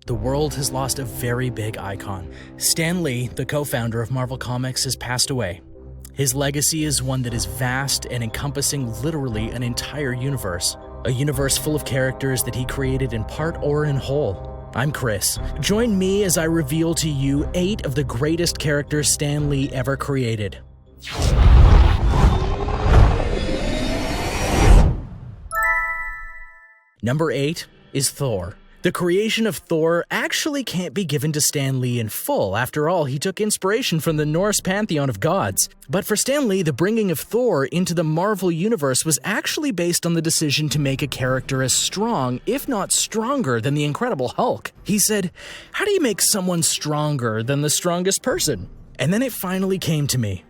The world has lost a very big icon. Stan Lee, the co-founder of Marvel Comics, has passed away. His legacy is one that is vast and encompassing literally an entire universe. A universe full of characters that he created in part or in whole. I'm Chris. Join me as I reveal to you 8 of the greatest characters Stan Lee ever created. Number 8 is Thor. The creation of Thor actually can't be given to Stan Lee in full. After all, he took inspiration from the Norse pantheon of gods. But for Stan Lee, the bringing of Thor into the Marvel Universe was actually based on the decision to make a character as strong, if not stronger, than the Incredible Hulk. He said, "How do you make someone stronger than the strongest person?" And then it finally came to me.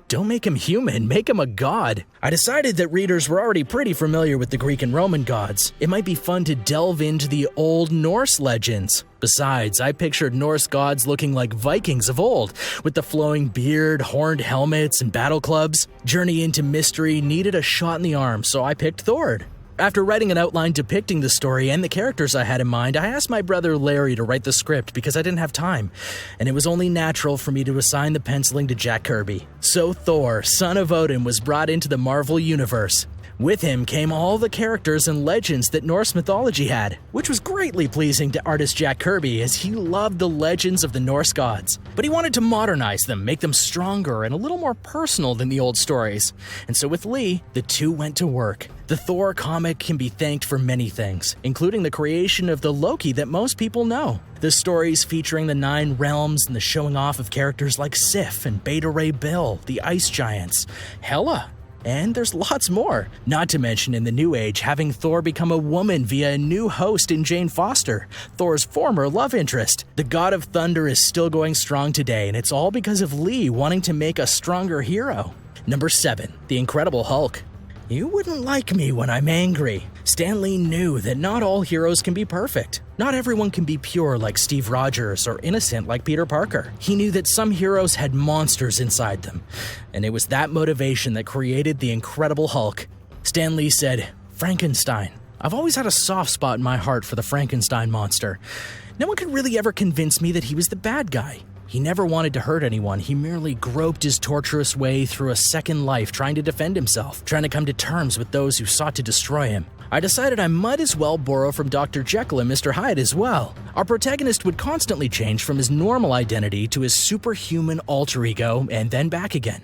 Don't make him human, make him a god. I decided that readers were already pretty familiar with the Greek and Roman gods. It might be fun to delve into the old Norse legends. Besides, I pictured Norse gods looking like Vikings of old, with the flowing beard, horned helmets, and battle clubs. Journey into Mystery needed a shot in the arm, so I picked Thor. After writing an outline depicting the story and the characters I had in mind, I asked my brother Larry to write the script because I didn't have time, and it was only natural for me to assign the penciling to Jack Kirby. So Thor, son of Odin, was brought into the Marvel Universe. With him came all the characters and legends that Norse mythology had, which was greatly pleasing to artist Jack Kirby as he loved the legends of the Norse gods. But he wanted to modernize them, make them stronger and a little more personal than the old stories. And so with Lee, the two went to work. The Thor comic can be thanked for many things, including the creation of the Loki that most people know. The stories featuring the 9 realms and the showing off of characters like Sif and Beta Ray Bill, the Ice Giants, Hela. And there's lots more. Not to mention, in the New Age, having Thor become a woman via a new host in Jane Foster, Thor's former love interest. The God of Thunder is still going strong today, and it's all because of Lee wanting to make a stronger hero. Number 7, the Incredible Hulk. You wouldn't like me when I'm angry. Stan Lee knew that not all heroes can be perfect. Not everyone can be pure like Steve Rogers or innocent like Peter Parker. He knew that some heroes had monsters inside them, and it was that motivation that created the Incredible Hulk. Stan Lee said, "Frankenstein. I've always had a soft spot in my heart for the Frankenstein monster. No one could really ever convince me that he was the bad guy. He never wanted to hurt anyone. He merely groped his torturous way through a second life trying to defend himself, trying to come to terms with those who sought to destroy him. I decided I might as well borrow from Dr. Jekyll and Mr. Hyde as well. Our protagonist would constantly change from his normal identity to his superhuman alter ego and then back again.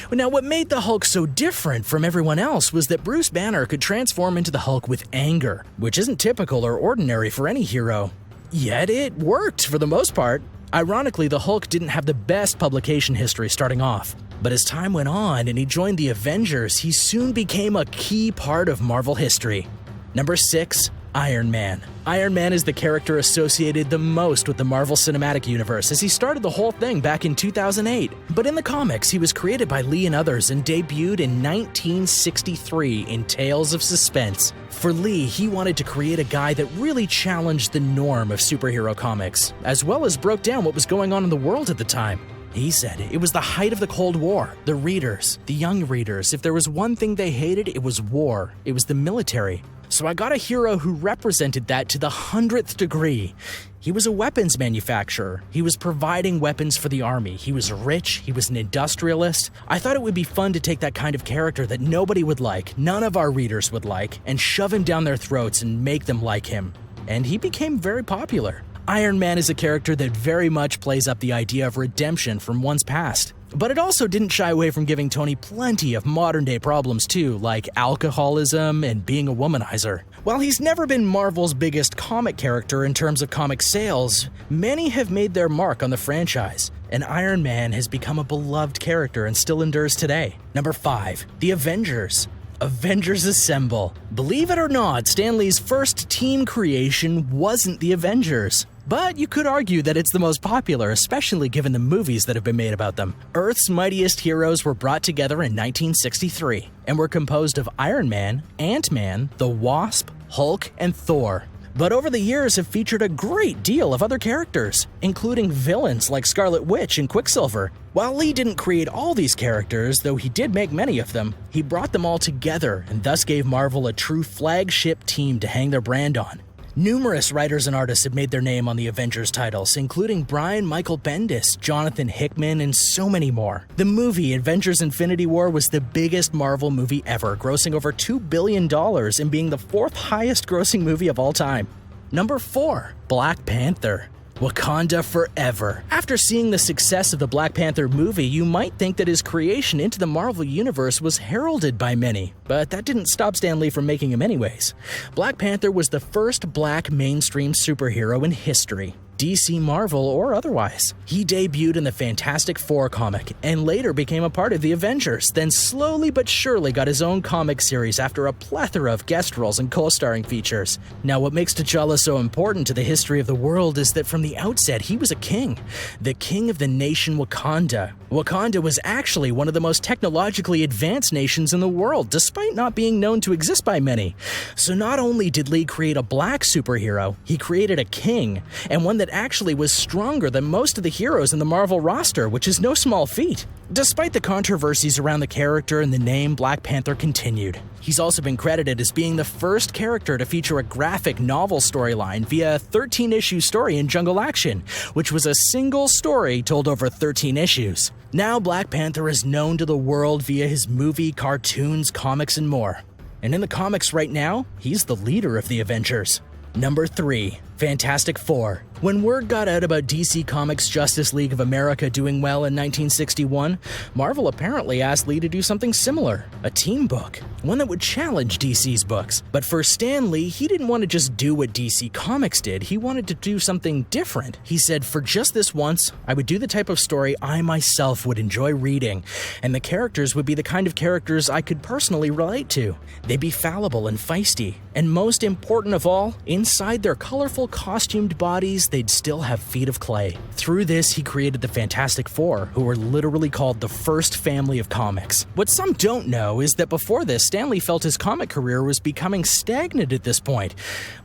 Now, what made the Hulk so different from everyone else was that Bruce Banner could transform into the Hulk with anger, which isn't typical or ordinary for any hero. Yet it worked for the most part. Ironically, the Hulk didn't have the best publication history starting off. But as time went on and he joined the Avengers, he soon became a key part of Marvel history. Number 6, Iron Man. Iron Man is the character associated the most with the Marvel Cinematic Universe as he started the whole thing back in 2008. But in the comics, he was created by Lee and others and debuted in 1963 in Tales of Suspense. For Lee, he wanted to create a guy that really challenged the norm of superhero comics, as well as broke down what was going on in the world at the time. He said it was the height of the Cold War. The readers, the young readers, if there was one thing they hated, it was war. It was the military. So I got a hero who represented that to the 100th degree. He was a weapons manufacturer. He was providing weapons for the army. He was rich. He was an industrialist. I thought it would be fun to take that kind of character that nobody would like, none of our readers would like, and shove him down their throats and make them like him. And he became very popular. Iron Man is a character that very much plays up the idea of redemption from one's past. But it also didn't shy away from giving Tony plenty of modern-day problems too, like alcoholism and being a womanizer. While he's never been Marvel's biggest comic character in terms of comic sales, many have made their mark on the franchise, and Iron Man has become a beloved character and still endures today. Number 5, the Avengers. Avengers Assemble. Believe it or not, Stan Lee's first team creation wasn't the Avengers. But you could argue that it's the most popular, especially given the movies that have been made about them. Earth's mightiest heroes were brought together in 1963 and were composed of Iron Man, Ant-Man, the Wasp, Hulk, and Thor. But over the years have featured a great deal of other characters, including villains like Scarlet Witch and Quicksilver. While Lee didn't create all these characters, though he did make many of them, he brought them all together and thus gave Marvel a true flagship team to hang their brand on. Numerous writers and artists have made their name on the Avengers titles, including Brian Michael Bendis, Jonathan Hickman, and so many more. The movie Avengers Infinity War was the biggest Marvel movie ever, grossing over $2 billion and being the fourth highest grossing movie of all time. Number 4. Black Panther. Wakanda Forever. After seeing the success of the Black Panther movie, you might think that his creation into the Marvel Universe was heralded by many, but that didn't stop Stan Lee from making him anyways. Black Panther was the first black mainstream superhero in history. DC, Marvel, or otherwise. He debuted in the Fantastic Four comic and later became a part of the Avengers, then slowly but surely got his own comic series after a plethora of guest roles and co-starring features. Now, what makes T'Challa so important to the history of the world is that from the outset he was a king, the king of the nation Wakanda. Wakanda was actually one of the most technologically advanced nations in the world, despite not being known to exist by many. So not only did Lee create a black superhero, he created a king, and one that actually was stronger than most of the heroes in the Marvel roster, which is no small feat. Despite the controversies around the character and the name, Black Panther continued. He's also been credited as being the first character to feature a graphic novel storyline via a 13-issue story in Jungle Action, which was a single story told over 13 issues. Now Black Panther is known to the world via his movie, cartoons, comics, and more. And in the comics right now, he's the leader of the Avengers. Number 3. Fantastic Four. When word got out about DC Comics' Justice League of America doing well in 1961, Marvel apparently asked Lee to do something similar, a team book, one that would challenge DC's books. But for Stan Lee, he didn't want to just do what DC Comics did, he wanted to do something different. He said, for just this once, I would do the type of story I myself would enjoy reading, and the characters would be the kind of characters I could personally relate to. They'd be fallible and feisty, and most important of all, inside their colorful costumed bodies, they'd still have feet of clay. Through this, he created the Fantastic Four, who were literally called the first family of comics. What some don't know is that before this, Stan Lee felt his comic career was becoming stagnant at this point.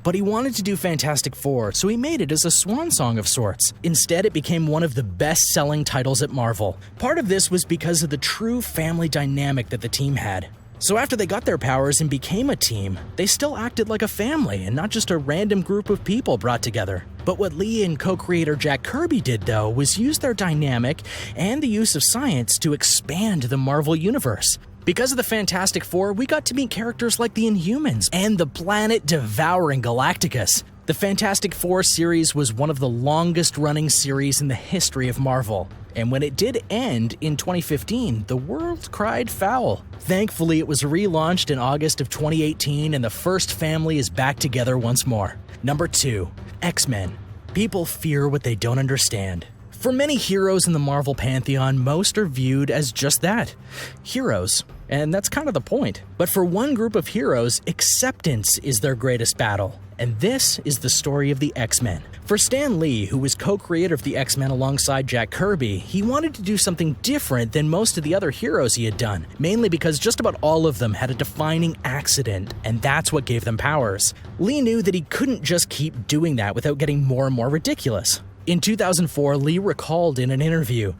But he wanted to do Fantastic Four, so he made it as a swan song of sorts. Instead, it became one of the best-selling titles at Marvel. Part of this was because of the true family dynamic that the team had. So after they got their powers and became a team, they still acted like a family and not just a random group of people brought together. But what Lee and co-creator Jack Kirby did, though, was use their dynamic and the use of science to expand the Marvel Universe. Because of the Fantastic Four, we got to meet characters like the Inhumans and the planet-devouring Galacticus. The Fantastic Four series was one of the longest-running series in the history of Marvel. And when it did end in 2015, the world cried foul. Thankfully, it was relaunched in August of 2018, and the first family is back together once more. Number 2. X-Men. People fear what they don't understand. For many heroes in the Marvel pantheon, most are viewed as just that, heroes. And that's kind of the point. But for one group of heroes, acceptance is their greatest battle. And this is the story of the X-Men. For Stan Lee, who was co-creator of the X-Men alongside Jack Kirby, he wanted to do something different than most of the other heroes he had done, mainly because just about all of them had a defining accident, and that's what gave them powers. Lee knew that he couldn't just keep doing that without getting more and more ridiculous. In 2004, Lee recalled in an interview,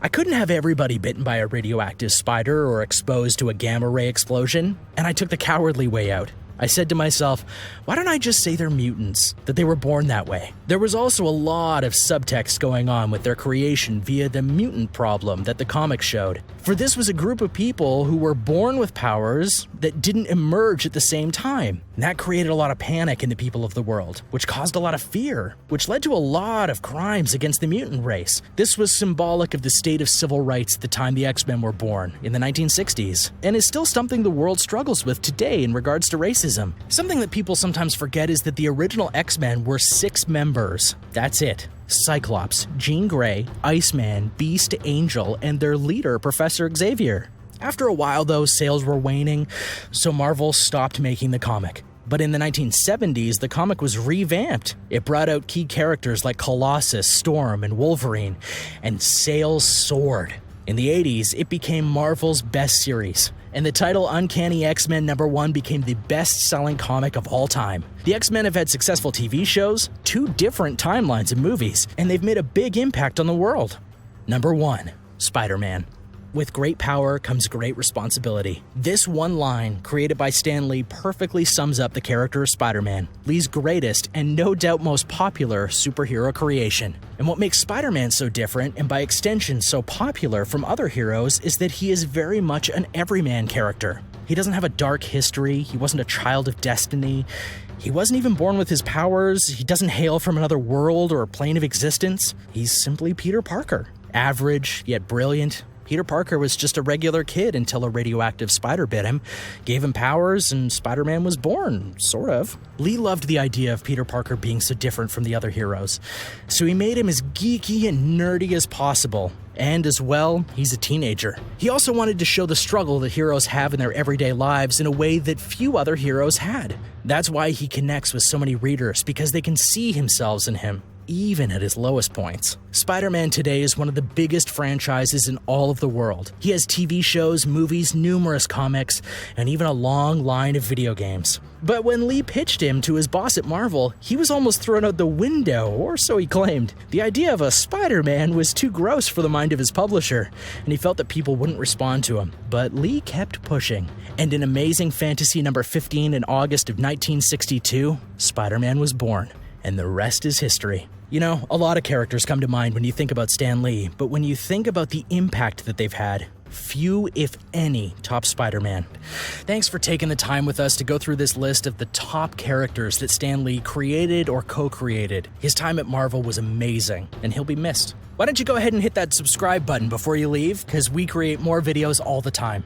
"I couldn't have everybody bitten by a radioactive spider or exposed to a gamma ray explosion, and I took the cowardly way out. I said to myself, why don't I just say they're mutants, that they were born that way?" There was also a lot of subtext going on with their creation via the mutant problem that the comics showed. For this was a group of people who were born with powers that didn't emerge at the same time. And that created a lot of panic in the people of the world, which caused a lot of fear, which led to a lot of crimes against the mutant race. This was symbolic of the state of civil rights at the time the X-Men were born, in the 1960s, and is still something the world struggles with today in regards to racism. Something that people sometimes forget is that the original X-Men were 6 members. That's it. Cyclops, Jean Grey, Iceman, Beast, Angel, and their leader, Professor Xavier. After a while, though, sales were waning, so Marvel stopped making the comic. But in the 1970s, the comic was revamped. It brought out key characters like Colossus, Storm, and Wolverine, and sales soared. In the 80s, it became Marvel's best series, and the title Uncanny X-Men #1 became the best-selling comic of all time. The X-Men have had successful TV shows, 2 different timelines of movies, and they've made a big impact on the world. Number 1. Spider-Man. With great power comes great responsibility. This one line, created by Stan Lee, perfectly sums up the character of Spider-Man, Lee's greatest and no doubt most popular superhero creation. And what makes Spider-Man so different, and by extension so popular from other heroes, is that he is very much an everyman character. He doesn't have a dark history, he wasn't a child of destiny, he wasn't even born with his powers, he doesn't hail from another world or plane of existence. He's simply Peter Parker. Average, yet brilliant. Peter Parker was just a regular kid until a radioactive spider bit him, gave him powers, and Spider-Man was born, sort of. Lee loved the idea of Peter Parker being so different from the other heroes, so he made him as geeky and nerdy as possible. And as well, he's a teenager. He also wanted to show the struggle that heroes have in their everyday lives in a way that few other heroes had. That's why he connects with so many readers, because they can see themselves in him, even at his lowest points. Spider-Man today is one of the biggest franchises in all of the world. He has TV shows, movies, numerous comics, and even a long line of video games. But when Lee pitched him to his boss at Marvel, he was almost thrown out the window, or so he claimed. The idea of a Spider-Man was too gross for the mind of his publisher, and he felt that people wouldn't respond to him. But Lee kept pushing, and in Amazing Fantasy number 15 in August of 1962, Spider-Man was born. And the rest is history. You know, a lot of characters come to mind when you think about Stan Lee, but when you think about the impact that they've had, few, if any, top Spider-Man. Thanks for taking the time with us to go through this list of the top characters that Stan Lee created or co-created. His time at Marvel was amazing, and he'll be missed. Why don't you go ahead and hit that subscribe button before you leave, because we create more videos all the time.